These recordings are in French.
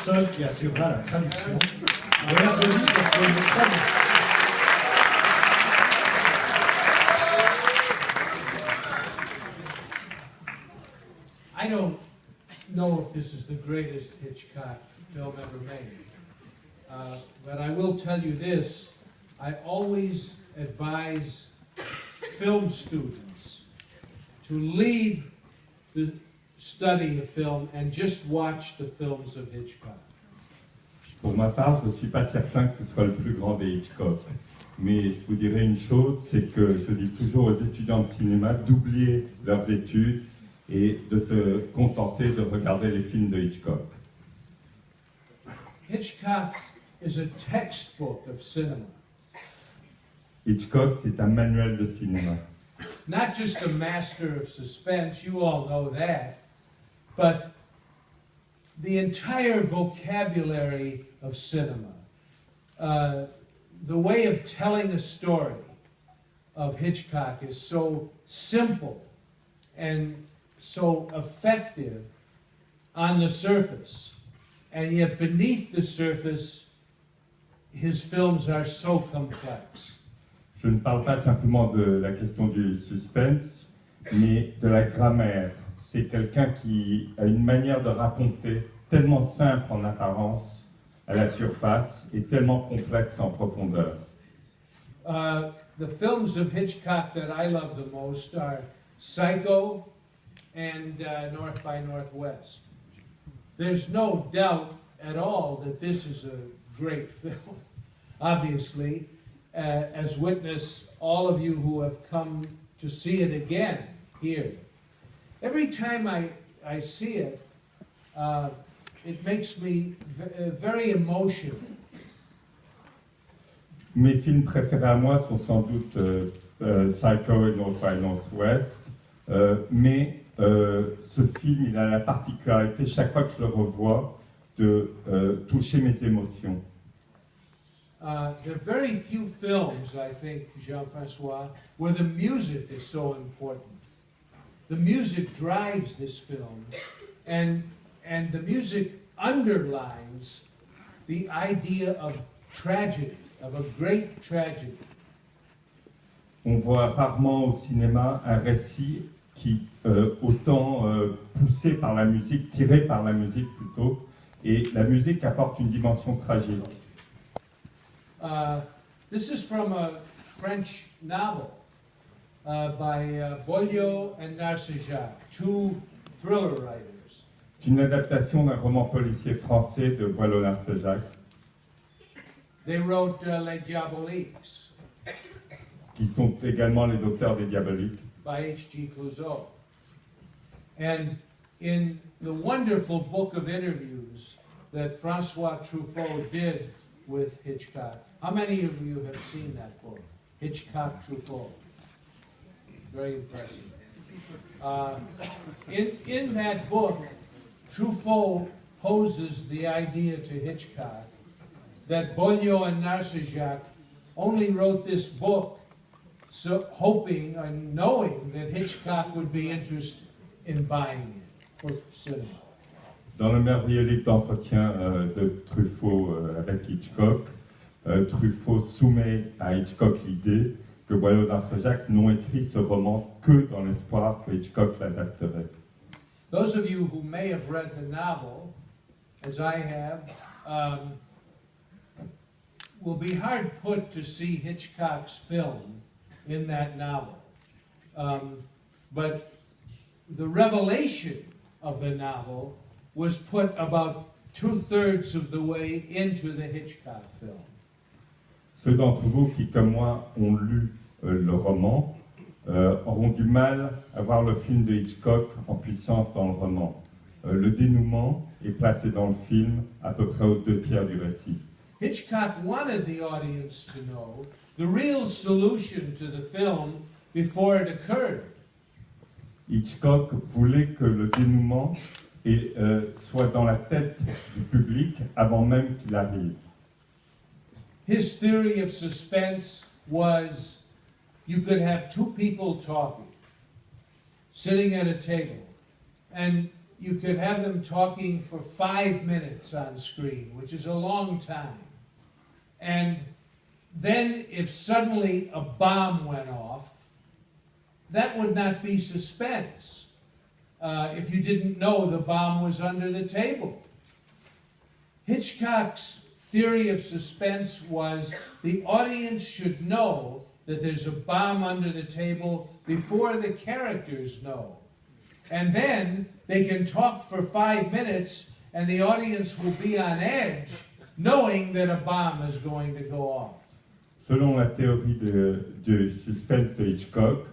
seul qui assurera la traduction. On l'applaudit parce qu'il est très bon. I don't know if this is the greatest Hitchcock film ever made, but I will tell you this: I always advise film students to leave the study of film and just watch the films of Hitchcock. Pour ma part, je ne suis pas certain que ce soit le plus grand des Hitchcock. Mais je vous dirais une chose, c'est que je dis toujours aux étudiants de cinéma d'oublier leurs études et de se contenter de regarder les films de Hitchcock. Hitchcock is a textbook of cinema. Hitchcock, c'est un manuel de cinéma. Not just a master of suspense, you all know that, but the entire vocabulary of cinema. The way of telling a story of Hitchcock is so simple and so effective on the surface, and yet beneath the surface, his films are so complex. Je ne parle pas simplement de la question du suspense, mais de la grammaire. C'est quelqu'un qui a une manière de raconter tellement simple en apparence, à la surface, et tellement complexe en profondeur. The films of Hitchcock that I love the most are Psycho and North by Northwest. There's no doubt at all that this is a great film. Obviously, as witness all of you who have come to see it again here. Every time I see it, it makes me very emotional. Mes films préférés à moi sont sans doute Psycho et North by Northwest, mais ce film, il a la particularité, chaque fois que je le revois, de toucher mes émotions. There are very few films, I think, Jean-François, where the music is so important. The music drives this film, and the music underlines the idea of tragedy, of a great tragedy. On voit rarement au cinéma un récit qui, autant poussé par la musique, tiré par la musique plutôt, et la musique apporte une dimension tragique. This is from a French novel by Boileau and Narcejac, two thriller writers. C'est une adaptation d'un roman policier français de Boileau-Narcejac. They wrote Les Diaboliques, qui sont également les auteurs des Diaboliques. By H.G. Clouseau. And in the wonderful book of interviews that François Truffaut did with Hitchcock, how many of you have seen that book? Hitchcock Truffaut. Very impressive. In that book, Truffaut poses the idea to Hitchcock that Boileau and Narcejac only wrote this book so hoping and knowing that Hitchcock would be interested in buying it for cinema. Dans le merveilleux livre d'entretien de Truffaut avec Hitchcock, Truffaut soumet à Hitchcock l'idée que Boileau-Narcejac n'ont écrit ce roman que dans l'espoir que Hitchcock l'adapterait. Those of you who may have read the novel, as I have, will be hard put to see Hitchcock's film in that novel. But the revelation of the novel was put about 2/3 of the way into the Hitchcock film. Ceux d'entre vous qui, comme moi, ont lu le roman, auront du mal à voir le film de Hitchcock en puissance dans le roman. Le dénouement est placé dans le film à peu près aux 2/3 du récit. Hitchcock wanted the audience to know the real solution to the film before it occurred. Hitchcock voulait que le dénouement soit dans la tête du public avant même qu'il arrive. His theory of suspense was you could have two people talking, sitting at a table, and you could have them talking for 5 minutes on screen, which is a long time. And then if suddenly a bomb went off, that would not be suspense if you didn't know the bomb was under the table. Hitchcock's theory of suspense was the audience should know that there's a bomb under the table before the characters know. And then they can talk for 5 minutes and the audience will be on edge knowing that a bomb is going to go off. Selon la théorie de suspense de Hitchcock,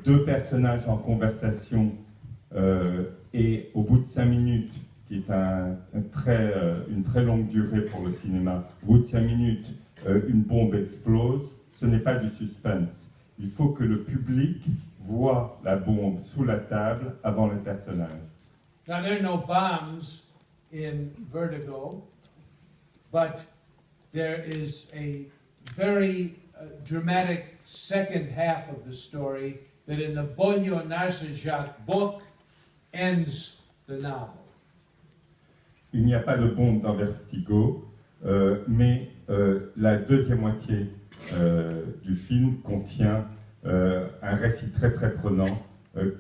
deux personnages en conversation et au bout de 5 minutes, qui est une très longue durée pour le cinéma, au bout de 5 minutes, une bombe explose, ce n'est pas du suspense. Il faut que le public voit la bombe sous la table avant le personnage. Now there are no bombs in Vertigo, but there is a very dramatic second half of the story that in the Bolio Narcejac book ends the novel. Il n'y a pas de bombe dans Vertigo, mais la deuxième moitié du film contient un récit très très prenant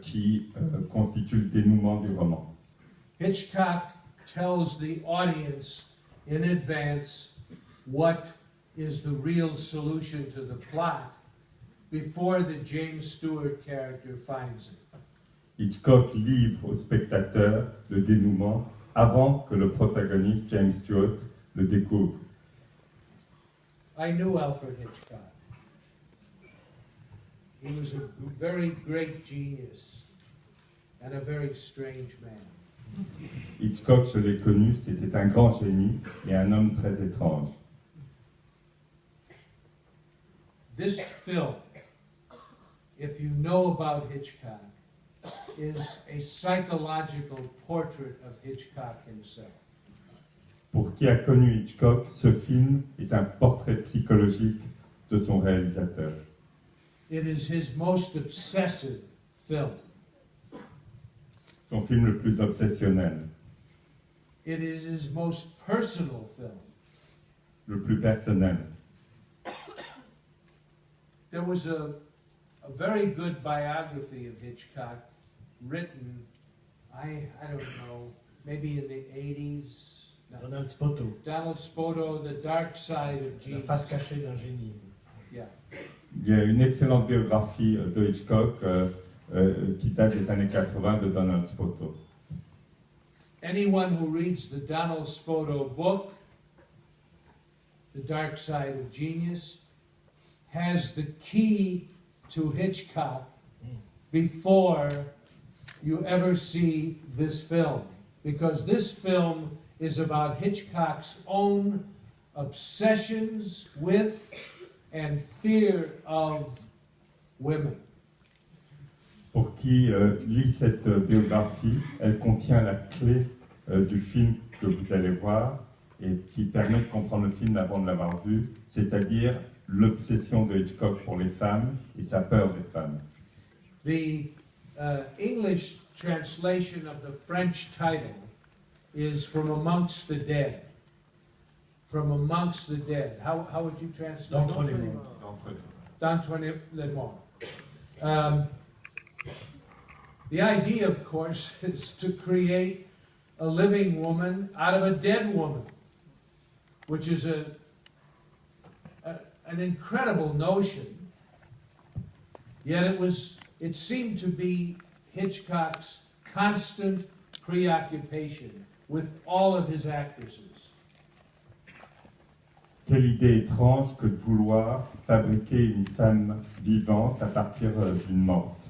qui constitue le dénouement du roman. Hitchcock tells the audience in advance what is the real solution to the plot before the James Stewart character finds it. Hitchcock livre au spectateur le dénouement avant que le protagoniste James Stewart le découvre. I knew Alfred Hitchcock. He was a very great genius and a very strange man. Hitchcock, je l'ai connu, c'était un grand génie et un homme très étrange. This film, if you know about Hitchcock, is a psychological portrait of Hitchcock himself. Pour qui a connu Hitchcock, ce film est un portrait psychologique de son réalisateur. It is his most obsessive film. Son film le plus obsessionnel, It is his most personal film. le plus personnel. There was a very good biography of Hitchcock written, I don't know, maybe in the 80s. No. Donald Spoto, Donald Spoto, The Dark Side of La Genius. face cachée d'un génie. Yeah. Il y a une excellente biographie de Hitchcock qui date des années 80 de Donald Spoto. Anyone who reads the Donald Spoto book, The Dark Side of Genius, has the key to Hitchcock before you ever see this film. Because this film is about Hitchcock's own obsessions with and fear of women. Pour qui lit cette biographie, elle contient la clé du film que vous allez voir et qui permet de comprendre le film avant de l'avoir vu, c'est-à-dire l'obsession de Hitchcock pour les femmes et sa peur des femmes. The English translation of the French title is From Amongst the Dead. From Amongst the Dead. How would you translate? D'entre les morts. D'entre les morts. The idea, of course, is to create a living woman out of a dead woman, which is an incredible notion. Yet it seemed to be Hitchcock's constant preoccupation with all of his actresses. Quelle idée étrange que de vouloir fabriquer une femme vivante à partir d'une morte.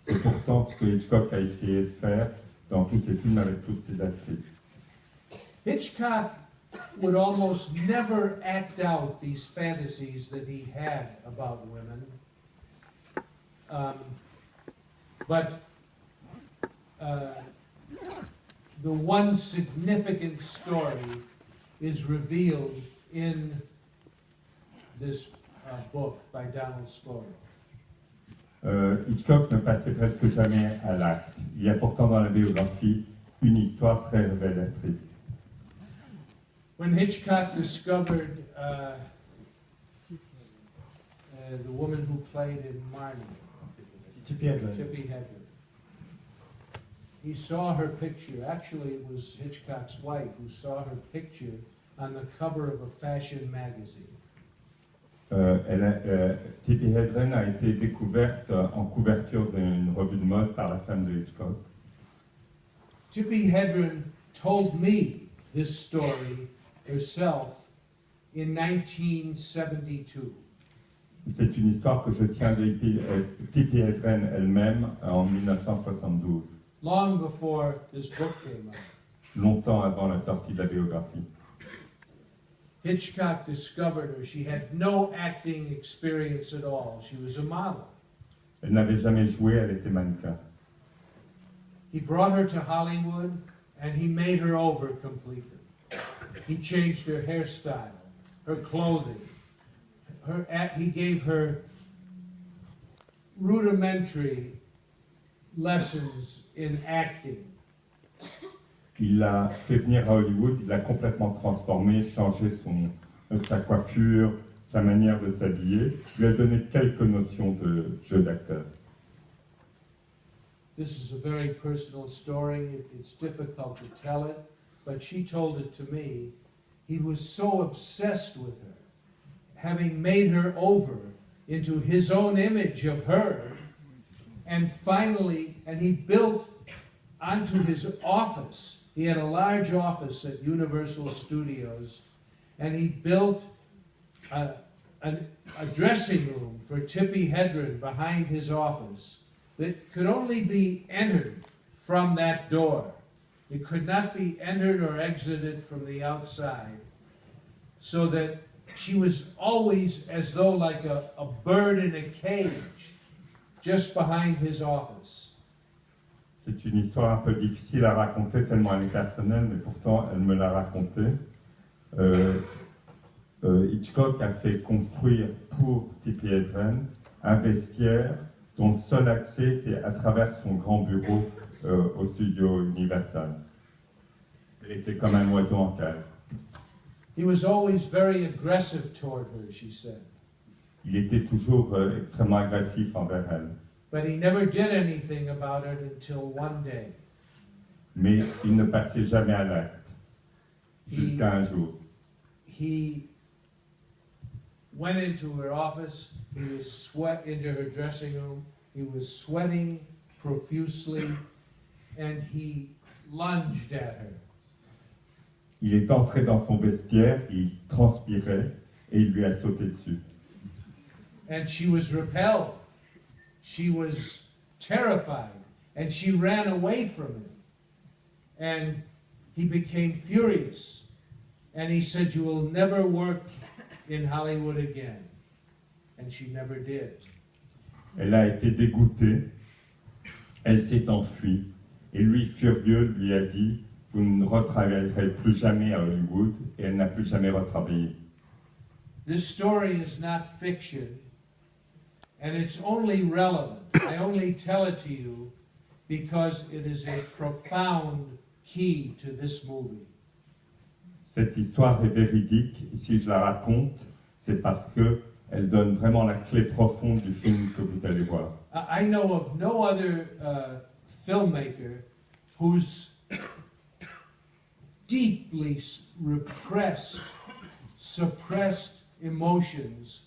C'est pourtant ce que Hitchcock a essayé de faire dans tous ses films avec toutes ses actrices. Hitchcock would almost never act out these fantasies that he had about women. But the one significant story is revealed in this book by Donald Spoto. Hitchcock ne passait presque jamais à l'acte. Il y a pourtant dans la biographie une histoire très révélatrice. When Hitchcock discovered the woman who played in Marnie, Tippi Hedren. Tippi Hedren, he saw her picture. Actually, it was Hitchcock's wife who saw her picture on the cover of a fashion magazine. Tippi Hedren a été découverte en couverture d'une revue de mode par la femme de Hitchcock. Tippi Hedren told me this story herself in 1972. C'est une histoire que je tiens de Tippi Hedren elle-même en 1972, Long before this book came out. longtemps avant la sortie de la biographie. Hitchcock discovered her. She had no acting experience at all. She was a model. Elle n'avait jamais joué, elle était mannequin. He brought her to Hollywood and he made her over completely. He changed her hairstyle, her clothing. He gave her rudimentary lessons in acting. Il l'a fait venir à Hollywood, il l'a complètement transformé, changé sa coiffure, sa manière de s'habiller, lui a donné quelques notions de jeu d'acteur. This is a very personal story. It's difficult to tell it, but she told it to me. He was so obsessed with her, having made her over into his own image of her, and finally, he built onto his office. He had a large office at Universal Studios, and he built a dressing room for Tippi Hedren behind his office that could only be entered from that door. It could not be entered or exited from the outside, so that she was always as though like a bird in a cage, just behind his office. C'est une histoire un peu difficile à raconter, tellement elle est personnelle, mais pourtant elle me l'a racontée. Hitchcock a fait construire pour Tippi Hedren un vestiaire dont le seul accès était à travers son grand bureau au studio Universal. Elle était comme un oiseau en cage. He was always very aggressive toward her, she said. Il était toujours extrêmement agressif envers elle. But he never did anything about it until one day. Mais il ne passait jamais à l'acte, jusqu'à un jour. He went into her office, he was into her dressing room, he was sweating profusely, and he lunged at her. Il est entré dans son vestiaire, il transpirait et il lui a sauté dessus. And she was repelled. She was terrified, and she ran away from him. And he became furious, and he said, "You will never work in Hollywood again." And she never did. Elle a été dégoûtée, elle s'est enfuie, et lui, furieux, lui a dit « Vous ne retravaillerez plus jamais à Hollywood », et elle n'a plus jamais retravaillé. This story is not fiction, and it's only relevant. I only tell it to you because it is a profound key to this movie. Cette histoire est véridique, et si je la raconte, c'est parce qu'elle donne vraiment la clé profonde du film que vous allez voir. I know of no other filmmaker whose deeply repressed, suppressed emotions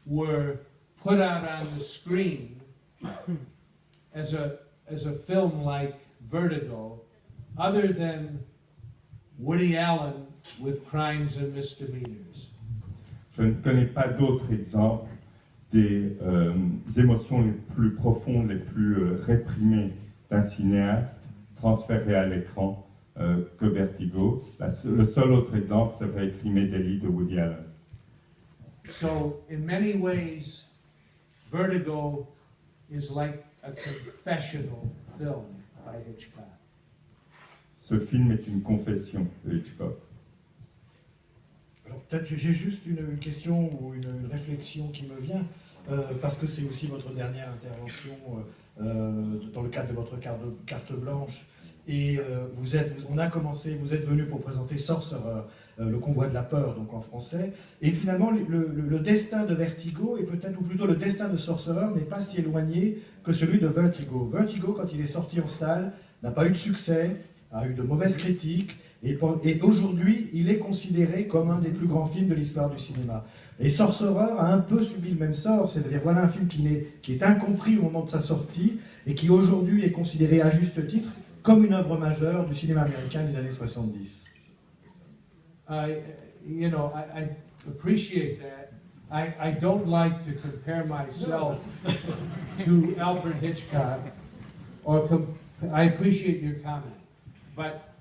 were put out on the screen as a film like Vertigo, other than Woody Allen with Crimes and Misdemeanors. Je ne connais pas d'autres exemples des émotions les plus profondes, les plus réprimées d'un cinéaste transférées à l'écran que Vertigo. Le seul autre exemple serait Crime et délit de Woody Allen. So, in many ways, Vertigo is like a confessional film by Hitchcock. Ce film est une confession de Hitchcock. Alors peut-être j'ai juste une question ou une réflexion qui me vient, parce que c'est aussi votre dernière intervention dans le cadre de votre carte blanche, Et vous êtes venu pour présenter Sorcerer, le convoi de la peur, donc en français. Et finalement, le destin de Vertigo, et peut-être, ou plutôt le destin de Sorcerer, n'est pas si éloigné que celui de Vertigo. Vertigo, quand il est sorti en salle, n'a pas eu de succès, a eu de mauvaises critiques, et aujourd'hui, il est considéré comme un des plus grands films de l'histoire du cinéma. Et Sorcerer a un peu subi le même sort, c'est-à-dire voilà un film qui est incompris au moment de sa sortie, et qui aujourd'hui est considéré à juste titre comme une œuvre majeure du cinéma américain des années 70. I appreciate that. I don't like to compare myself to Alfred Hitchcock, I appreciate your comment, but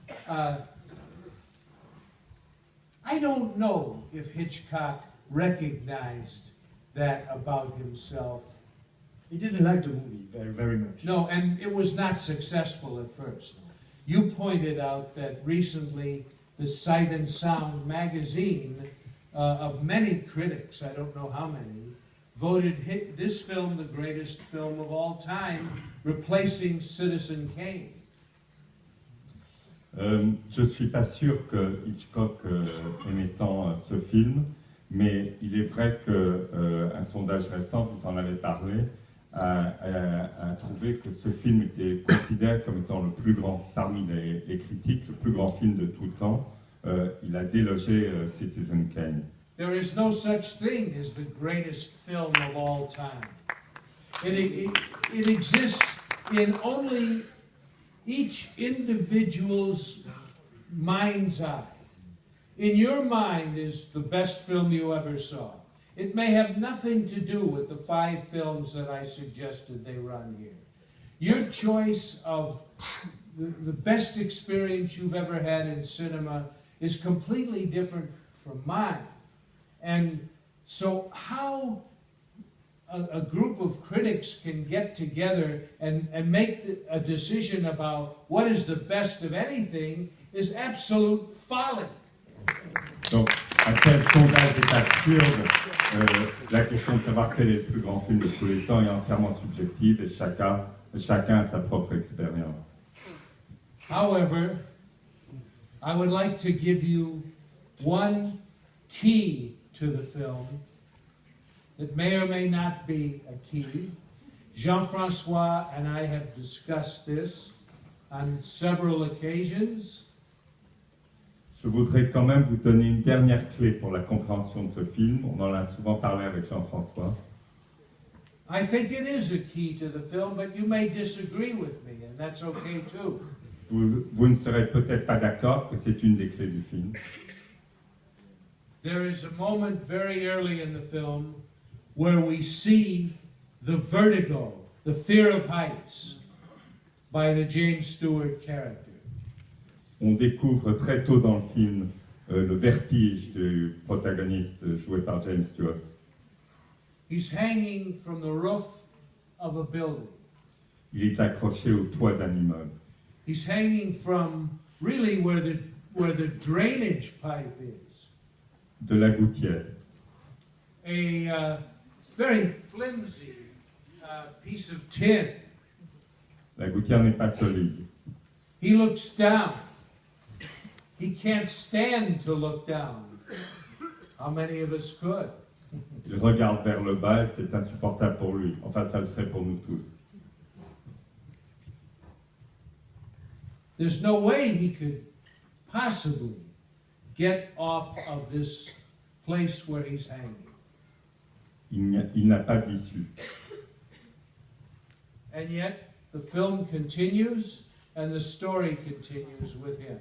I don't know if Hitchcock recognized that about himself. He didn't like the movie very, very much. No, and it was not successful at first. You pointed out that recently the Sight and Sound magazine, of many critics, I don't know how many, voted this film the greatest film of all time, replacing Citizen Kane. Je ne suis pas sûr que Hitchcock aimait tant ce film, mais il est vrai qu'un sondage récent, vous en avez parlé, a trouvé que ce film était considéré comme étant le plus grand, parmi les critiques, le plus grand film de tout le temps. Il a délogé Citizen Kane. There is no such thing as the greatest film of all time. It exists in only each individual's mind's eye. In your mind is the best film you ever saw. It may have nothing to do with the 5 films that I suggested they run here. Your choice of the best experience you've ever had in cinema is completely different from mine. And so how a group of critics can get together and make a decision about what is the best of anything is absolute folly. Donc, un tel sondage est absurde. La question de savoir quel est le plus grand film de tous les temps est entièrement subjective et chacun a sa propre expérience. However, I would like to give you one key to the film that may or may not be a key. Jean-François and I have discussed this on several occasions. Je voudrais quand même vous donner une dernière clé pour la compréhension de ce film. On en a souvent parlé avec Jean-François. I think it is a key to the film, but you may disagree with me, and that's okay too. Vous ne serez peut-être pas d'accord que c'est une des clés du film. There is a moment very early in the film where we see the vertigo, the fear of heights, by the James Stewart character. On découvre très tôt dans le film le vertige du protagoniste joué par James Stewart. He's hanging from the roof of a building. Il est accroché au toit d'un immeuble. He's hanging from really where the drainage pipe is. De la gouttière. A very flimsy piece of tin. La gouttière n'est pas solide. He looks down. He can't stand to look down. How many of us could? Il regarde vers le bas et c'est insupportable pour lui. Enfin, ça le serait pour nous tous. There's no way he could possibly get off of this place where he's hanging. Il n'a pas d'issue. And yet, the film continues and the story continues with him.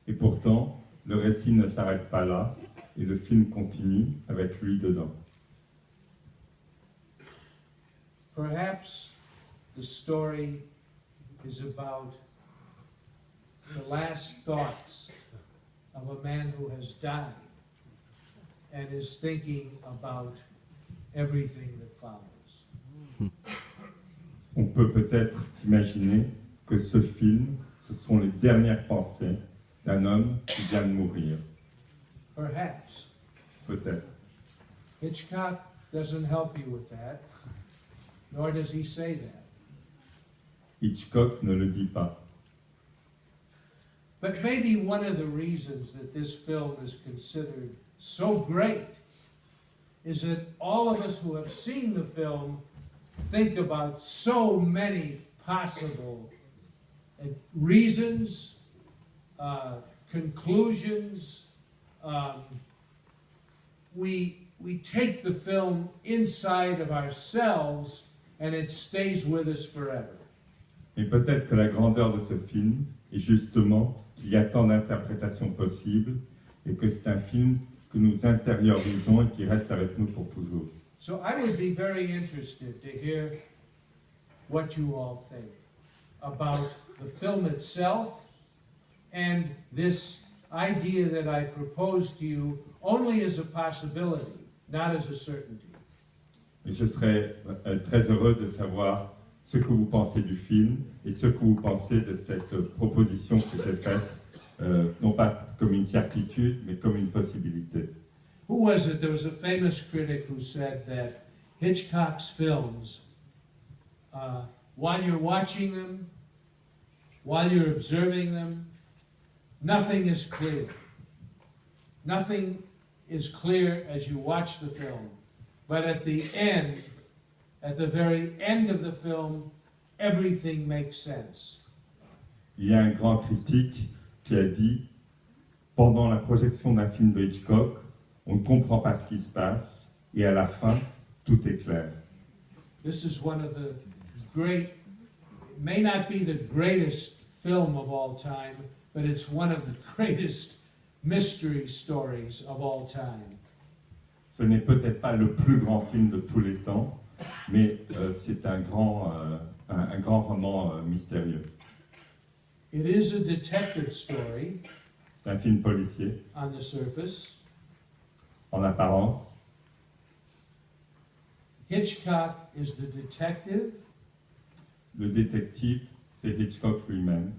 Et pourtant, le récit ne s'arrête pas là et le film continue avec lui dedans. Perhaps the story is about the last thoughts of a man who has died and is thinking about everything that follows. On peut peut-être s'imaginer que ce film, ce sont les dernières pensées d'un homme qui vient de mourir. Perhaps. Peut-être. Hitchcock doesn't help you with that, nor does he say that. Hitchcock ne le dit pas. But maybe one of the reasons that this film is considered so great is that all of us who have seen the film think about so many possible reasons, conclusions. We take the film inside of ourselves and it stays with us forever. Et peut-être que la grandeur de ce film est justement qu'il y a tant d'interprétations possibles et que c'est un film que nous intériorisons et qui reste avec nous pour toujours. So I would be very interested to hear what you all think about the film itself and this idea that I propose to you only as a possibility, not as a certainty. Et je serais très heureux de savoir ce que vous pensez du film et ce que vous pensez de cette proposition que j'ai faite, non pas comme une certitude, mais comme une possibilité. Who was it? There was a famous critic who said that Hitchcock's films, while you're watching them, while you're observing them, nothing is clear. Nothing is clear as you watch the film. But at the end, at the very end of the film, everything makes sense. Il y a un grand critique qui a dit, pendant la projection d'un film de Hitchcock, on ne comprend pas ce qui se passe, et à la fin, tout est clair. This is one of the great, it may not be the greatest film of all time, but it's one of the greatest mystery stories of all time. Ce n'est peut-être pas le plus grand film de tous les temps, mais c'est un grand roman mystérieux. It is a detective story C'est un film policier, on the surface. en apparence. Hitchcock is the detective, Le détective, c'est Hitchcock lui-même.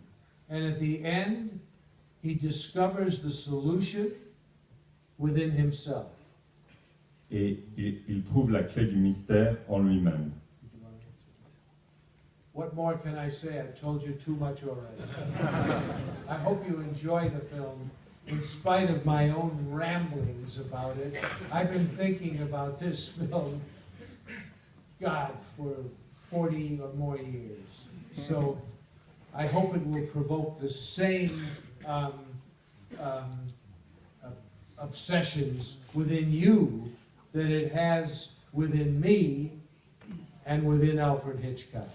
and at the end, he discovers the solution within himself. Et il trouve la clé du mystère en lui-même. What more can I say? I've told you too much already. I hope you enjoy the film, in spite of my own ramblings about it. I've been thinking about this film, God, for 40 or more years. So I hope it will provoke the same obsessions within you that it has within me and within Alfred Hitchcock.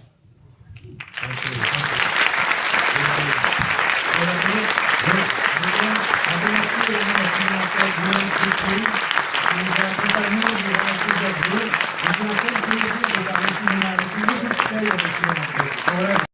Thank you.